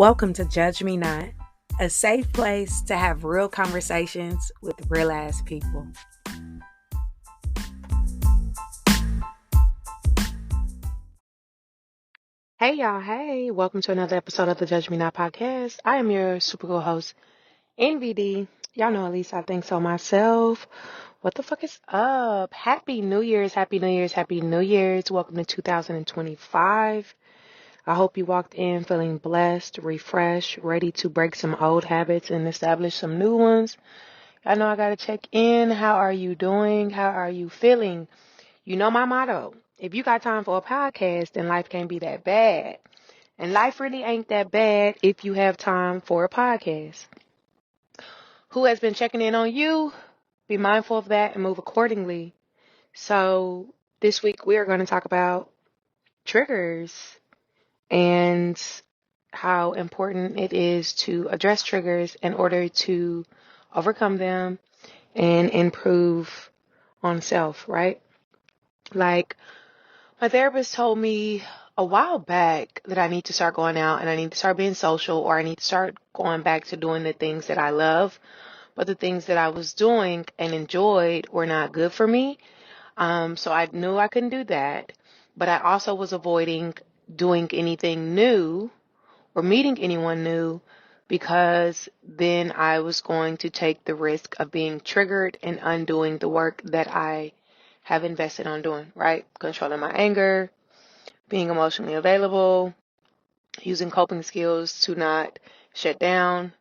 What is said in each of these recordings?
Welcome to Judge Me Not, a safe place to have real conversations with real ass people. Hey y'all, hey, welcome to another episode of the Judge Me Not podcast. I am your super cool host, NVD. Y'all know at least I think so myself. What the fuck is up? Happy New Year's, happy New Year's, happy New Year's. Welcome to 2025. I hope you walked in feeling blessed, refreshed, ready to break some old habits and establish some new ones. I know I got to check in. How are you doing? How are you feeling? You know my motto. If you got time for a podcast, then life can't be that bad. And life really ain't that bad if you have time for a podcast. Who has been checking in on you? Be mindful of that and move accordingly. So this week we are going to talk about triggers and how important it is to address triggers in order to overcome them and improve on self, right? Like, my therapist told me a while back that I need to start going out and I need to start being social, or I need to start going back to doing the things that I love. But the things that I was doing and enjoyed were not good for me. So I knew I couldn't do that. But I also was avoiding doing anything new or meeting anyone new, because then I was going to take the risk of being triggered and undoing the work that I have invested on doing, right? Controlling my anger, being emotionally available, using coping skills to not shut down,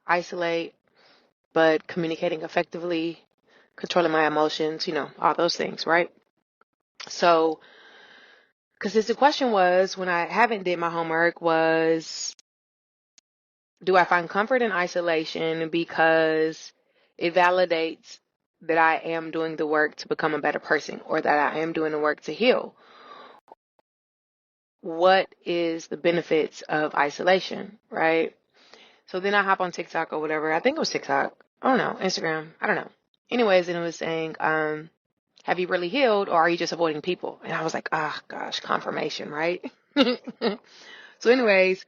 isolate, but communicating effectively, controlling my emotions, all those things, right? So, because the question was, when I haven't did my homework, was, do I find comfort in isolation because it validates that I am doing the work to become a better person, or that I am doing the work to heal? What is the benefits of isolation, right? So then I hop on TikTok or whatever. I think it was TikTok. I don't know. Instagram. I don't know. Anyways, and it was saying, have you really healed, or are you just avoiding people? And I was like, gosh, confirmation, right? So anyways,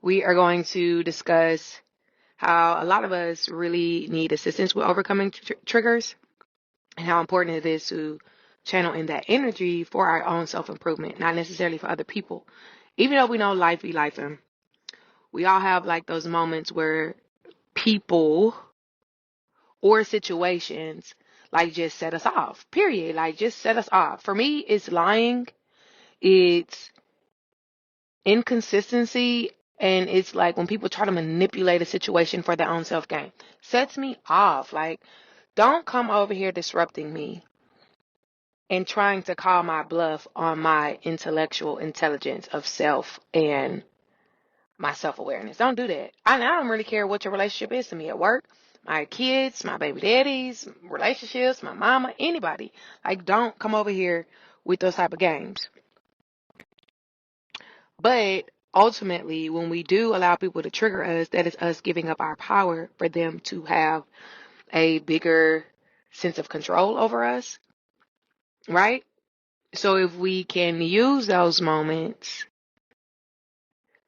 we are going to discuss how a lot of us really need assistance with overcoming triggers, and how important it is to channel in that energy for our own self-improvement, not necessarily for other people. Even though we know life be life, and we all have like those moments where people or situations like just set us off, period. Like just set us off. For me, it's lying, it's inconsistency, and it's like when people try to manipulate a situation for their own self-gain. Sets me off. Like, don't come over here disrupting me and trying to call my bluff on my intellectual intelligence of self and my self-awareness. Don't do that. I don't really care what your relationship is to me at work, my kids, my baby daddies, relationships, my mama, anybody. Like, don't come over here with those type of games. But ultimately, when we do allow people to trigger us, that is us giving up our power for them to have a bigger sense of control over us, right? So if we can use those moments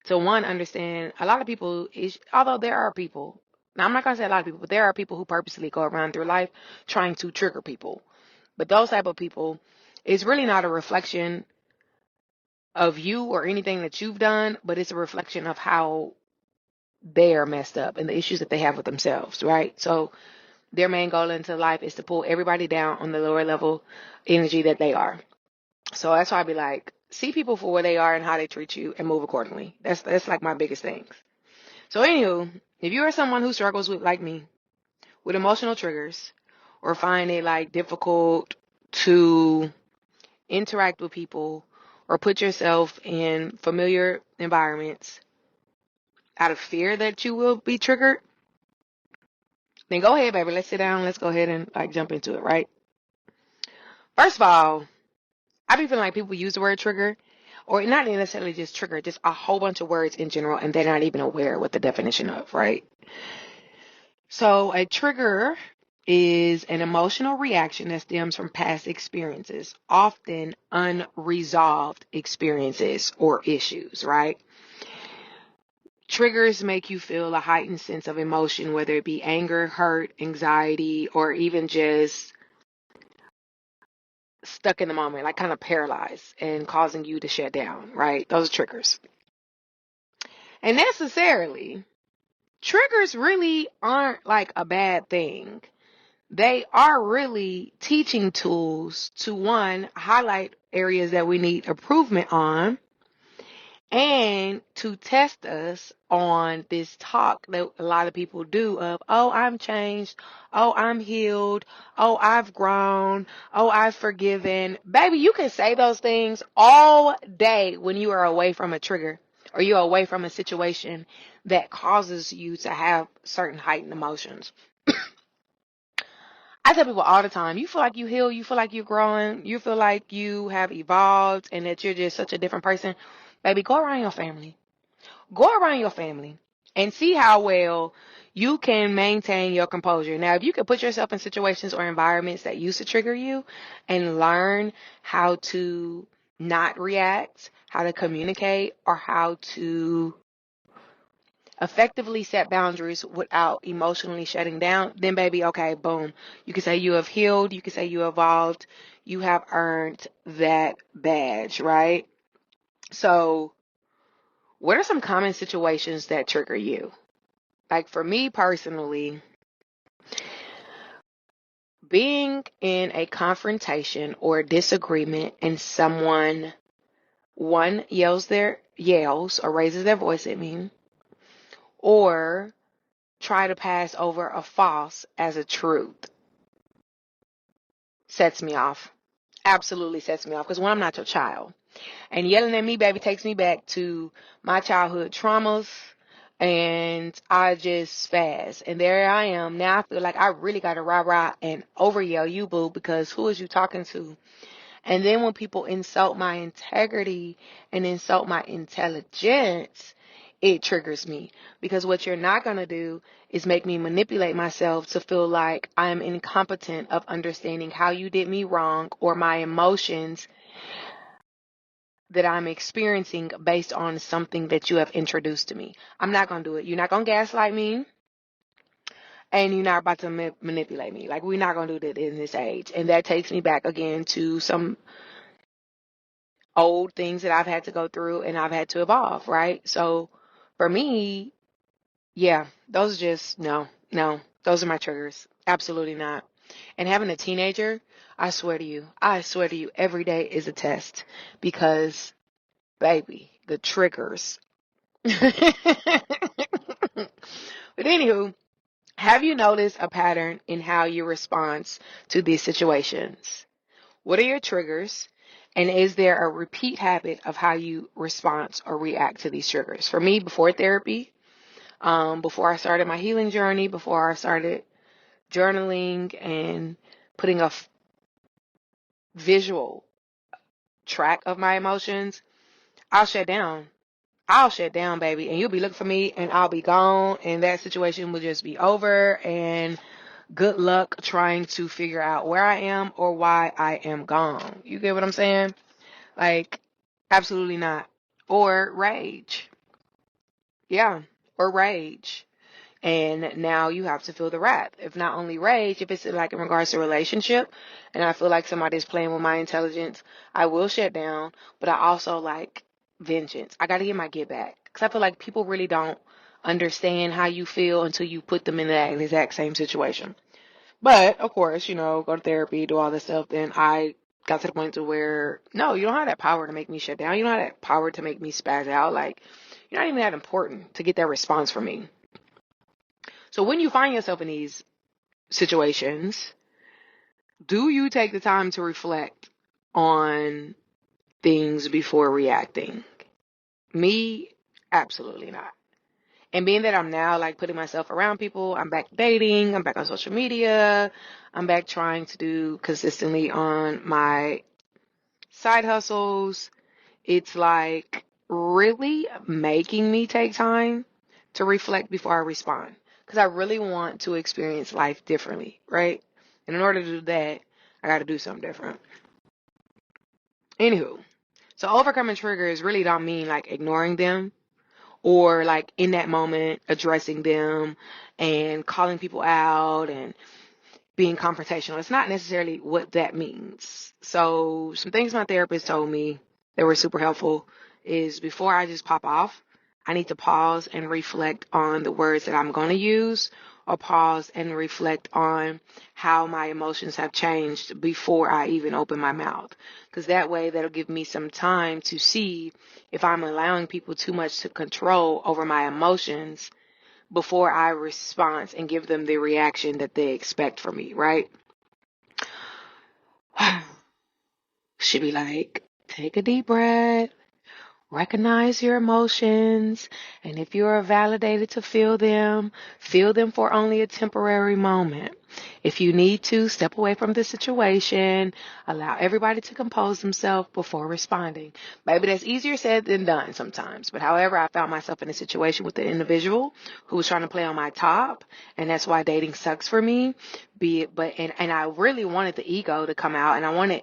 to, one, understand, a lot of people, although there are people, now I'm not going to say a lot of people, but there are people who purposely go around through life trying to trigger people. But those type of people, it's really not a reflection of you or anything that you've done, but it's a reflection of how they are messed up and the issues that they have with themselves, right? So their main goal into life is to pull everybody down on the lower level energy that they are. So that's why I be like, see people for where they are and how they treat you and move accordingly. That's like my biggest things. So anywho, if you are someone who struggles with, like me, with emotional triggers, or find it like difficult to interact with people or put yourself in familiar environments out of fear that you will be triggered, then go ahead, baby. Let's sit down. Let's go ahead and like jump into it, right? First of all, I be feeling like people use the word trigger, or not necessarily just trigger, just a whole bunch of words in general, and they're not even aware what the definition of, right? So a trigger is an emotional reaction that stems from past experiences, often unresolved experiences or issues, right? Triggers make you feel a heightened sense of emotion, whether it be anger, hurt, anxiety, or even just stuck in the moment, like kind of paralyzed and causing you to shut down, right? Those are triggers. And necessarily, triggers really aren't like a bad thing. They are really teaching tools to, one, highlight areas that we need improvement on, and to test us on this talk that a lot of people do of, oh, I'm changed, oh, I'm healed, oh, I've grown, oh, I've forgiven. Baby, you can say those things all day when you are away from a trigger or you're away from a situation that causes you to have certain heightened emotions. I tell people all the time, you feel like you heal, you feel like you're growing, you feel like you have evolved and that you're just such a different person. Baby, go around your family. Go around your family and see how well you can maintain your composure. Now, if you can put yourself in situations or environments that used to trigger you and learn how to not react, how to communicate, or how to effectively set boundaries without emotionally shutting down, then baby, okay, boom. You can say you have healed, you can say you evolved, you have earned that badge, right? So, what are some common situations that trigger you? Like for me personally, being in a confrontation or disagreement and someone, one, yells or raises their voice at me, or try to pass over a false as a truth, sets me off. Absolutely sets me off. Because one, I'm not your child. And yelling at me, baby, takes me back to my childhood traumas. And I just spaz. And there I am. Now I feel like I really got to rah-rah and over yell you, boo, because who is you talking to? And then when people insult my integrity and insult my intelligence, it triggers me. Because what you're not going to do is make me manipulate myself to feel like I am incompetent of understanding how you did me wrong or my emotions that I'm experiencing based on something that you have introduced to me. I'm not going to do it. You're not going to gaslight me. And you're not about to manipulate me. Like, we're not going to do that in this age. And that takes me back again to some old things that I've had to go through and I've had to evolve, right? So for me, yeah, those are just, no, those are my triggers. Absolutely not. And having a teenager, I swear to you, every day is a test because, baby, the triggers. But anywho, have you noticed a pattern in how you respond to these situations? What are your triggers? And is there a repeat habit of how you respond or react to these triggers? For me, before therapy, before I started my healing journey, before I started journaling and putting a visual track of my emotions, I'll shut down. I'll shut down, baby, and you'll be looking for me and I'll be gone and that situation will just be over and good luck trying to figure out where I am or why I am gone. You get what I'm saying? Like, absolutely not. Or rage. Yeah, or rage. And now you have to feel the wrath. If not only rage, if it's like in regards to relationship, and I feel like somebody's playing with my intelligence, I will shut down. But I also like vengeance. I got to get my get back. Because I feel like people really don't understand how you feel until you put them in that exact same situation. But of course, go to therapy, do all this stuff. Then I got to the point to where, no, you don't have that power to make me shut down. You don't have that power to make me spaz out. Like, you're not even that important to get that response from me. So when you find yourself in these situations, do you take the time to reflect on things before reacting? Me, absolutely not. And being that I'm now like putting myself around people, I'm back dating, I'm back on social media, I'm back trying to do consistently on my side hustles. It's like really making me take time to reflect before I respond. Because I really want to experience life differently, right? And in order to do that, I got to do something different. Anywho, so overcoming triggers really don't mean like ignoring them or like in that moment addressing them and calling people out and being confrontational. It's not necessarily what that means. So some things my therapist told me that were super helpful is before I just pop off, I need to pause and reflect on the words that I'm going to use, or pause and reflect on how my emotions have changed before I even open my mouth. Because that way that'll give me some time to see if I'm allowing people too much to control over my emotions before I respond and give them the reaction that they expect from me, right? Should be like, take a deep breath, recognize your emotions, and if you are validated to feel them for only a temporary moment. If you need to, step away from the situation, allow everybody to compose themselves before responding. Maybe that's easier said than done sometimes, but however, I found myself in a situation with an individual who was trying to play on my top, and that's why dating sucks for me. And I really wanted the ego to come out, and I wanted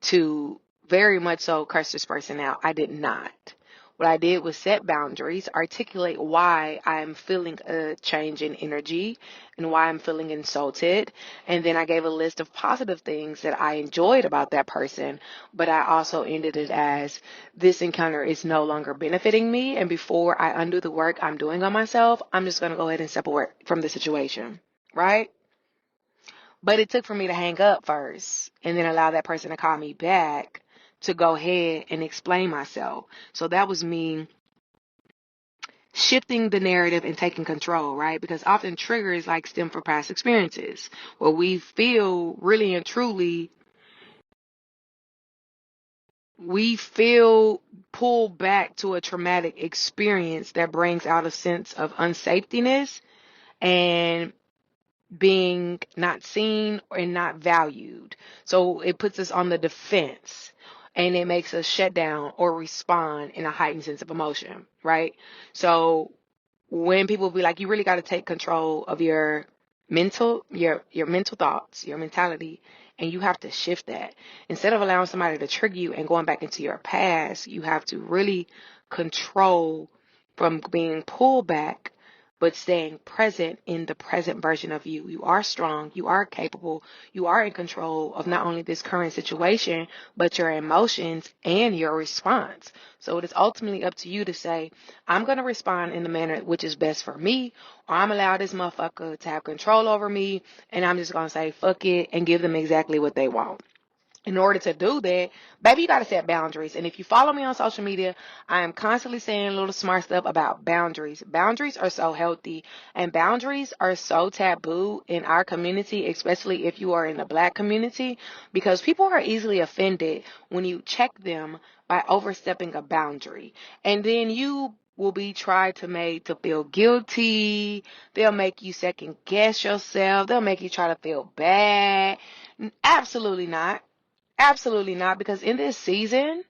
to very much so curse this person out. I did not. What I did was set boundaries, articulate why I'm feeling a change in energy and why I'm feeling insulted. And then I gave a list of positive things that I enjoyed about that person. But I also ended it as, this encounter is no longer benefiting me. And before I undo the work I'm doing on myself, I'm just going to go ahead and separate from the situation. Right? But it took for me to hang up first and then allow that person to call me back to go ahead and explain myself. So that was me shifting the narrative and taking control, right? Because often triggers like stem from past experiences where we feel really and truly, we feel pulled back to a traumatic experience that brings out a sense of unsafetyness and being not seen and not valued. So it puts us on the defense and it makes us shut down or respond in a heightened sense of emotion, right? So when people be like, you really got to take control of your mental thoughts, your mentality, and you have to shift that. Instead of allowing somebody to trigger you and going back into your past, you have to really control from being pulled back but staying present in the present version of you. You are strong, you are capable, you are in control of not only this current situation, but your emotions and your response. So it is ultimately up to you to say, I'm going to respond in the manner which is best for me, or I'm allowed this motherfucker to have control over me, and I'm just going to say, fuck it, and give them exactly what they want. In order to do that, baby, you got to set boundaries. And if you follow me on social media, I am constantly saying little smart stuff about boundaries. Boundaries are so healthy and boundaries are so taboo in our community, especially if you are in the Black community, because people are easily offended when you check them by overstepping a boundary. And then you will be tried to make to feel guilty. They'll make you second guess yourself. They'll make you try to feel bad. Absolutely not. Absolutely not, because in this season,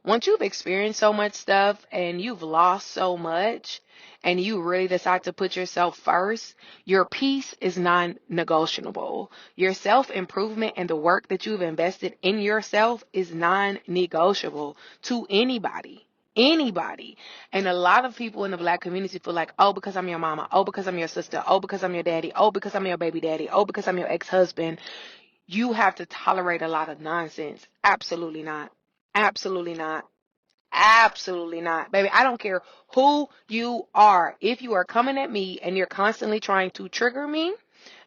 once you've experienced so much stuff and you've lost so much and you really decide to put yourself first, your peace is non-negotiable. Your self-improvement and the work that you've invested in yourself is non-negotiable to anybody. Anybody. And a lot of people in the Black community feel like, oh, because I'm your mama, oh, because I'm your sister, oh, because I'm your daddy, oh, because I'm your baby daddy, oh, because I'm your ex-husband, you have to tolerate a lot of nonsense. Absolutely not. Absolutely not. Absolutely not. Baby, I don't care who you are. If you are coming at me and you're constantly trying to trigger me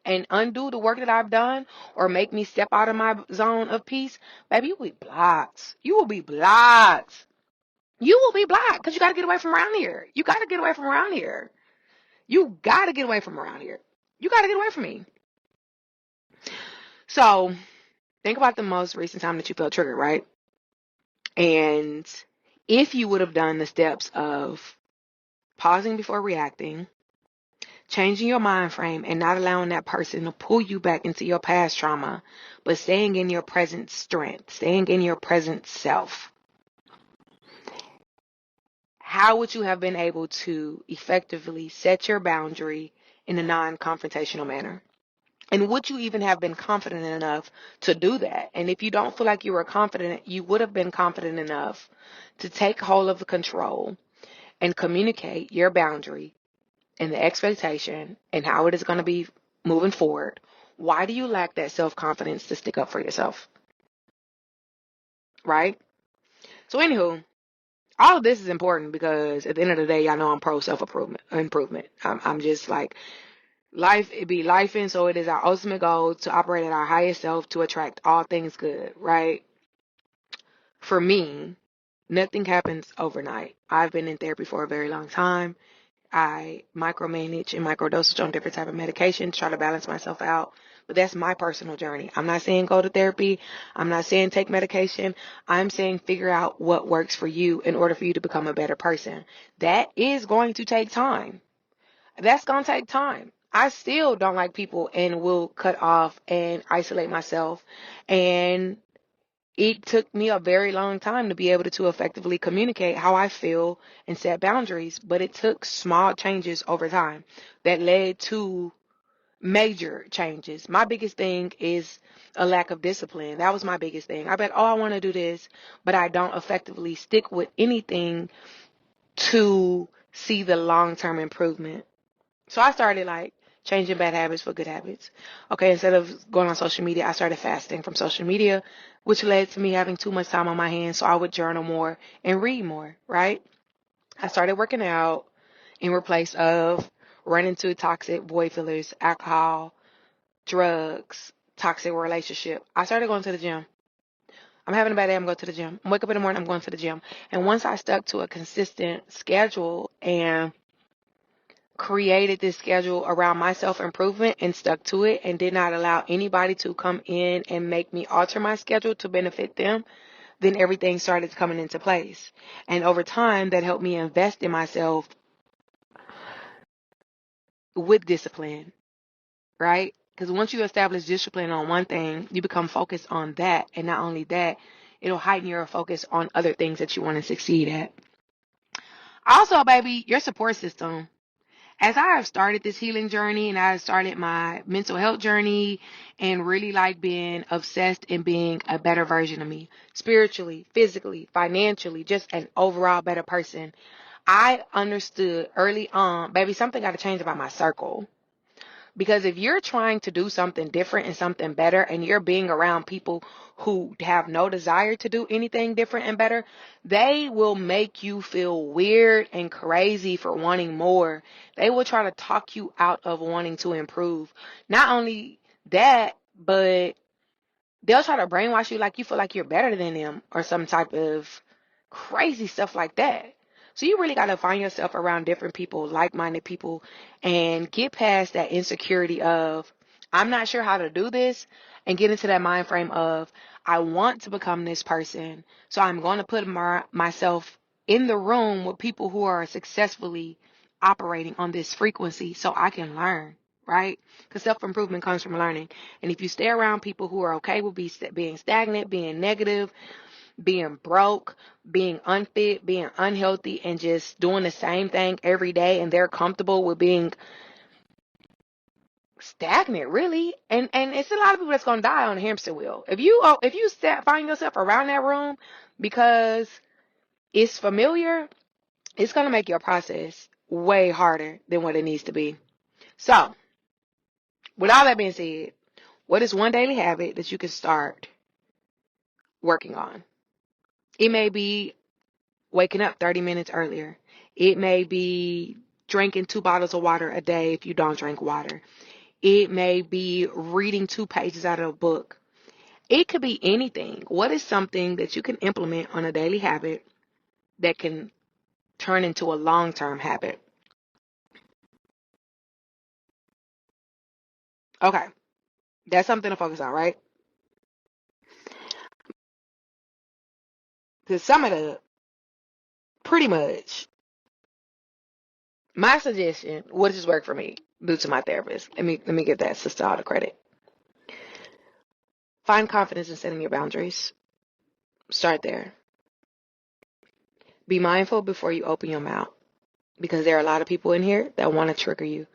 and undo the work that I've done or make me step out of my zone of peace, baby, you will be blocked. You will be blocked. You will be blocked because you got to get away from around here. You got to get away from around here. You got to get away from around here. You got to get away from me. So, think about the most recent time that you felt triggered, right? And if you would have done the steps of pausing before reacting, changing your mind frame, and not allowing that person to pull you back into your past trauma, but staying in your present strength, staying in your present self, how would you have been able to effectively set your boundary in a non-confrontational manner? And would you even have been confident enough to do that? And if you don't feel like you were confident, you would have been confident enough to take hold of the control and communicate your boundary and the expectation and how it is going to be moving forward, why do you lack that self-confidence to stick up for yourself? Right? So, anywho, all of this is important because at the end of the day, y'all know I'm pro self-improvement. I'm just like, life, it be life, and so it is our ultimate goal to operate at our highest self to attract all things good, right? For me, nothing happens overnight. I've been in therapy for a very long time. I micromanage and microdosage on different type of medication to try to balance myself out. But that's my personal journey. I'm not saying go to therapy. I'm not saying take medication. I'm saying figure out what works for you in order for you to become a better person. That is going to take time. That's going to take time. I still don't like people and will cut off and isolate myself. And it took me a very long time to be able to effectively communicate how I feel and set boundaries, but it took small changes over time that led to major changes. My biggest thing is a lack of discipline. That was my biggest thing. I bet, oh, I want to do this, but I don't effectively stick with anything to see the long-term improvement. So I started like changing bad habits for good habits. Okay, instead of going on social media, I started fasting from social media, which led to me having too much time on my hands. So I would journal more and read more, right? I started working out in replace of running to toxic void fillers, alcohol, drugs, toxic relationship. I started going to the gym. I'm having a bad day, I'm going to the gym. I wake up in the morning, I'm going to the gym. And once I stuck to a consistent schedule and created this schedule around my self-improvement and stuck to it and did not allow anybody to come in and make me alter my schedule to benefit them, then everything started coming into place. And over time, that helped me invest in myself with discipline, right? Because once you establish discipline on one thing, you become focused on that. And not only that, it'll heighten your focus on other things that you want to succeed at. Also, baby, your support system. As I have started this healing journey and I started my mental health journey and really like being obsessed in being a better version of me, spiritually, physically, financially, just an overall better person, I understood early on, baby, something got to change about my circle. Because if you're trying to do something different and something better and you're being around people who have no desire to do anything different and better, they will make you feel weird and crazy for wanting more. They will try to talk you out of wanting to improve. Not only that, but they'll try to brainwash you like you feel like you're better than them or some type of crazy stuff like that. So you really got to find yourself around different people, like-minded people, and get past that insecurity of, I'm not sure how to do this, and get into that mind frame of, I want to become this person, so I'm going to put myself in the room with people who are successfully operating on this frequency so I can learn, right? Because self-improvement comes from learning. And if you stay around people who are okay with being stagnant, being negative, being broke, being unfit, being unhealthy, and just doing the same thing every day, and they're comfortable with being stagnant, really. And it's a lot of people that's gonna die on a hamster wheel. If you find yourself around that room because it's familiar, it's gonna make your process way harder than what it needs to be. So, with all that being said, what is one daily habit that you can start working on? It may be waking up 30 minutes earlier. It may be drinking 2 bottles of water a day if you don't drink water. It may be reading 2 pages out of a book. It could be anything. What is something that you can implement on a daily habit that can turn into a long-term habit? Okay, that's something to focus on, right? To sum it up, pretty much, my suggestion, what has worked for me due to my therapist. Let me give that sister all the credit. Find confidence in setting your boundaries. Start there. Be mindful before you open your mouth because there are a lot of people in here that want to trigger you.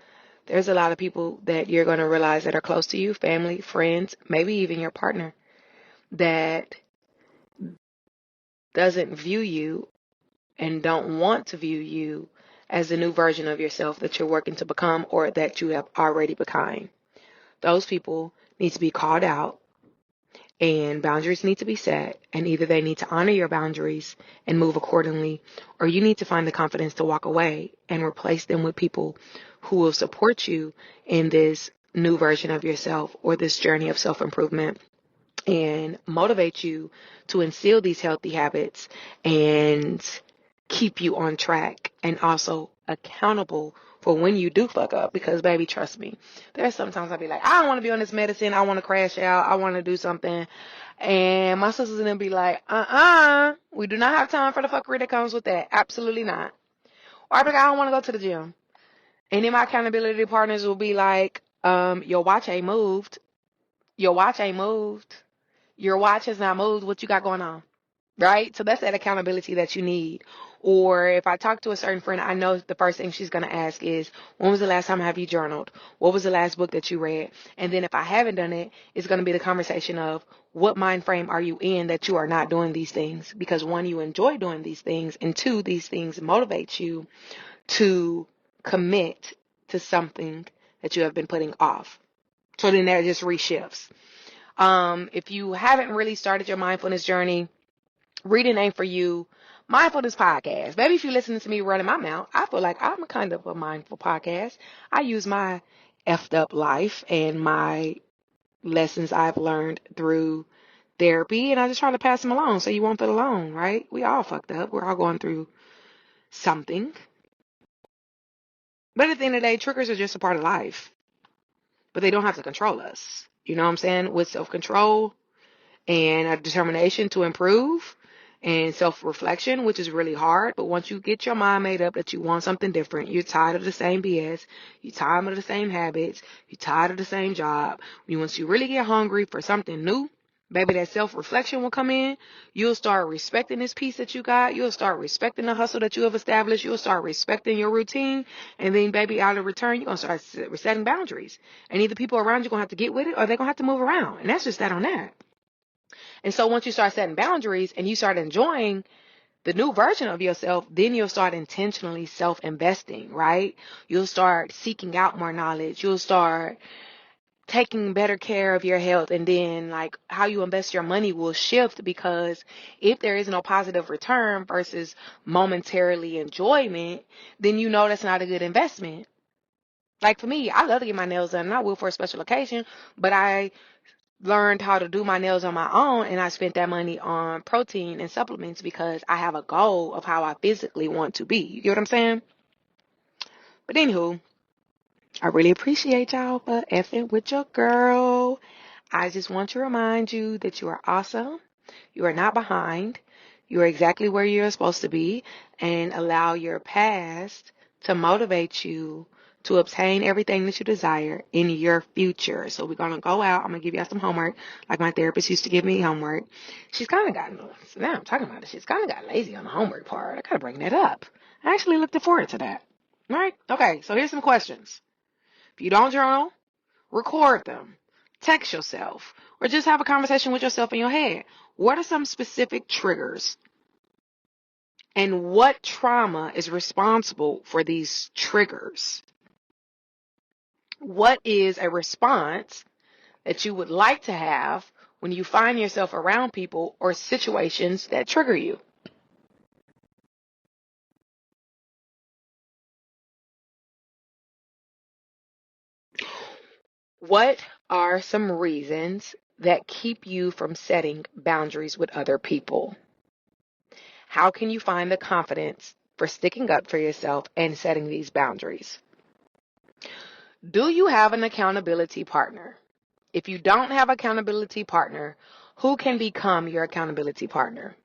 There's a lot of people that you're going to realize that are close to you, family, friends, maybe even your partner, that doesn't view you and don't want to view you as the new version of yourself that you're working to become or that you have already become. Those people need to be called out, and boundaries need to be set, and either they need to honor your boundaries and move accordingly, or you need to find the confidence to walk away and replace them with people who will support you in this new version of yourself or this journey of self-improvement and motivate you to instill these healthy habits and keep you on track and also accountable for when you do fuck up. Because baby, trust me, there's sometimes I'll be like, I don't want to be on this medicine, I want to crash out, I want to do something, and my sisters and them be like, we do not have time for the fuckery that comes with that. Absolutely not. Or I'll be like, I don't want to go to the gym, and then my accountability partners will be like, your watch ain't moved, your watch ain't moved, your watch has not moved, what you got going on? Right? So that's that accountability that you need. Or if I talk to a certain friend, I know the first thing she's going to ask is, when was the last time have you journaled? What was the last book that you read? And then if I haven't done it, it's going to be the conversation of, what mind frame are you in that you are not doing these things? Because one, you enjoy doing these things, and two, these things motivate you to commit to something that you have been putting off. So then that just reshifts. If you haven't really started your mindfulness journey, reading ain't for you. Mindfulness podcast. Maybe if you're listening to me running my mouth, I feel like I'm a kind of a mindful podcast. I use my effed up life and my lessons I've learned through therapy, and I just try to pass them along so you won't feel alone, right? We all fucked up. We're all going through something. But at the end of the day, triggers are just a part of life. But they don't have to control us. You know what I'm saying? With self-control and a determination to improve and self-reflection, which is really hard. But once you get your mind made up that you want something different, you're tired of the same BS, you're tired of the same habits, you're tired of the same job. Once you really get hungry for something new, baby, that self-reflection will come in. You'll start respecting this piece that you got. You'll start respecting the hustle that you have established. You'll start respecting your routine. And then, baby, out of return, you're going to start setting boundaries. And either people around you are going to have to get with it, or they're going to have to move around. And that's just that on that. And so once you start setting boundaries and you start enjoying the new version of yourself, then you'll start intentionally self-investing, right? You'll start seeking out more knowledge. You'll start taking better care of your health, and then like how you invest your money will shift, because if there is no positive return versus momentarily enjoyment, then you know that's not a good investment. Like for me, I love to get my nails done, and I will for a special occasion, but I learned how to do my nails on my own, and I spent that money on protein and supplements because I have a goal of how I physically want to be. You get what I'm saying? But anywho, I really appreciate y'all for effing with your girl. I just want to remind you that you are awesome. You are not behind. You are exactly where you're supposed to be, and allow your past to motivate you to obtain everything that you desire in your future. So we're going to go out. I'm going to give y'all some homework. Like my therapist used to give me homework. She's kind of gotten, now I'm talking about it, she's kind of got lazy on the homework part. I got to bring that up. I actually looked forward to that. All right? Okay, so here's some questions. If you don't journal, record them. Text yourself. Or just have a conversation with yourself in your head. What are some specific triggers? And what trauma is responsible for these triggers? What is a response that you would like to have when you find yourself around people or situations that trigger you? What are some reasons that keep you from setting boundaries with other people? How can you find the confidence for sticking up for yourself and setting these boundaries? Do you have an accountability partner? If you don't have an accountability partner, who can become your accountability partner?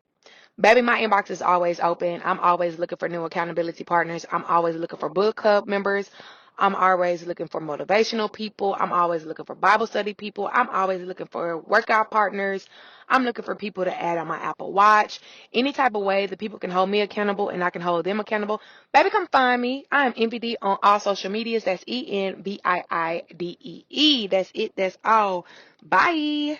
Baby, my inbox is always open. I'm always looking for new accountability partners. I'm always looking for book club members. I'm always looking for motivational people. I'm always looking for Bible study people. I'm always looking for workout partners. I'm looking for people to add on my Apple Watch. Any type of way that people can hold me accountable and I can hold them accountable. Baby, come find me. I am NVD on all social medias. That's ENVIIDEE. That's it. That's all. Bye.